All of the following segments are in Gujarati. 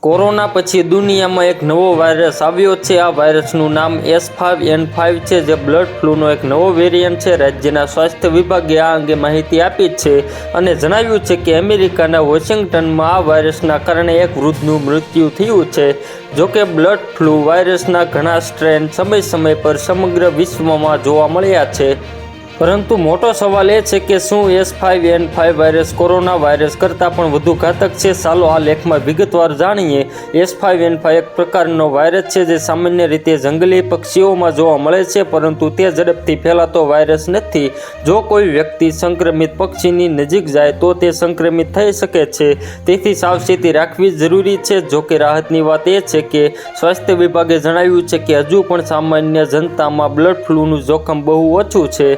કોરોના પછી દુનિયામાં એક નવો વાયરસ આવ્યો છે। આ વાયરસનું નામ S5N5 છે, જે બ્લડ ફ્લૂનો એક નવો વેરિયન્ટ છે। રાજ્યના સ્વાસ્થ્ય વિભાગે આ અંગે માહિતી આપી છે અને જણાવ્યું છે કે અમેરિકાના વોશિંગ્ટનમાં આ વાયરસના કારણે એક વૃદ્ધનું મૃત્યુ થયું છે। જોકે બ્લડ ફ્લૂ વાયરસના ઘણા સ્ટ્રેન સમય પર સમગ્ર વિશ્વમાં જોવા મળ્યા છે, પરંતુ મોટો સવાલ એ છે કે શું S5N5 વાયરસ કોરોના વાયરસ કરતાં પણ વધુ ઘાતક છે? ચાલો આ લેખમાં વિગતવાર જાણીએ। S5N5 એક પ્રકારનો વાયરસ છે જે સામાન્ય રીતે જંગલી પક્ષીઓમાં જોવા મળે છે, પરંતુ તે ઝડપથી ફેલાતો વાયરસ નથી। જો કોઈ વ્યક્તિ સંક્રમિત પક્ષીની નજીક જાય તો તે સંક્રમિત થઈ શકે છે, તેથી સાવચેતી રાખવી જરૂરી છે। જોકે રાહતની વાત એ છે કે સ્વાસ્થ્ય વિભાગે જણાવ્યું છે કે હજુ પણ સામાન્ય જનતામાં બ્લડ ફ્લૂનું જોખમ બહુ ઓછું છે।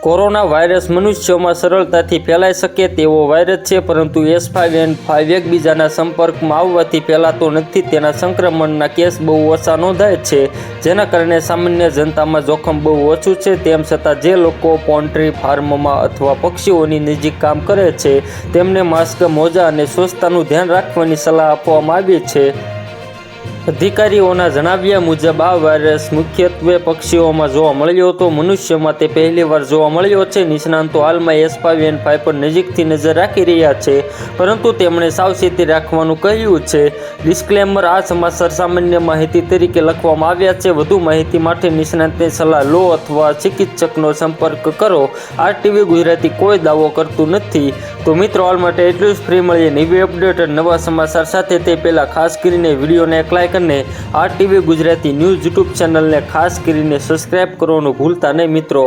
કોરોના વાયરસ મનુષ્યોમાં સરળતાથી ફેલાઈ શકે તેવો વાયરસ છે, પરંતુ S5N5 એકબીજાના સંપર્કમાં આવવાથી ફેલાતો નથી। તેના સંક્રમણના કેસ બહુ ઓછા નોંધાય છે, જેના કારણે સામાન્ય જનતામાં જોખમ બહુ ઓછું છે। તેમ છતાં જે લોકો પોલ્ટ્રી ફાર્મમાં અથવા પક્ષીઓની નજીક કામ કરે છે તેમને માસ્ક, મોજા અને સ્વચ્છતાનું ધ્યાન રાખવાની સલાહ આપવામાં આવી છે। અધિકારીઓના જણાવ્યા મુજબ આ વાયરસ મુખ્યત્વે પક્ષીઓમાં જોવા મળ્યો હતો। મનુષ્યોમાં તે પહેલીવાર જોવા મળ્યો છે। નિષ્ણાતો હાલમાં S5N5 પર નજીકથી નજર રાખી રહ્યા છે, પરંતુ તેમણે સાવચેતી રાખવાનું કહ્યું છે। ડિસ્ક્લેમર: આ સમાચાર સામાન્ય માહિતી તરીકે લખવામાં આવ્યા છે। વધુ માહિતી માટે નિષ્ણાતની સલાહ લો અથવા ચિકિત્સકનો સંપર્ક કરો। RTV ગુજરાતી કોઈ દાવો કરતું નથી। તો મિત્રો, હાલ માટે એટલું જ। ફ્રી મળીએ નવી અપડેટ અને નવા સમાચાર સાથે। તે પહેલાં ખાસ કરીને વિડીયોને એક લાઇક અને RTV ગુજરાતી ન્યૂઝ યુટ્યુબ ચેનલને ખાસ કરીને સબસ્ક્રાઇબ કરવાનું ભૂલતા નહીં મિત્રો।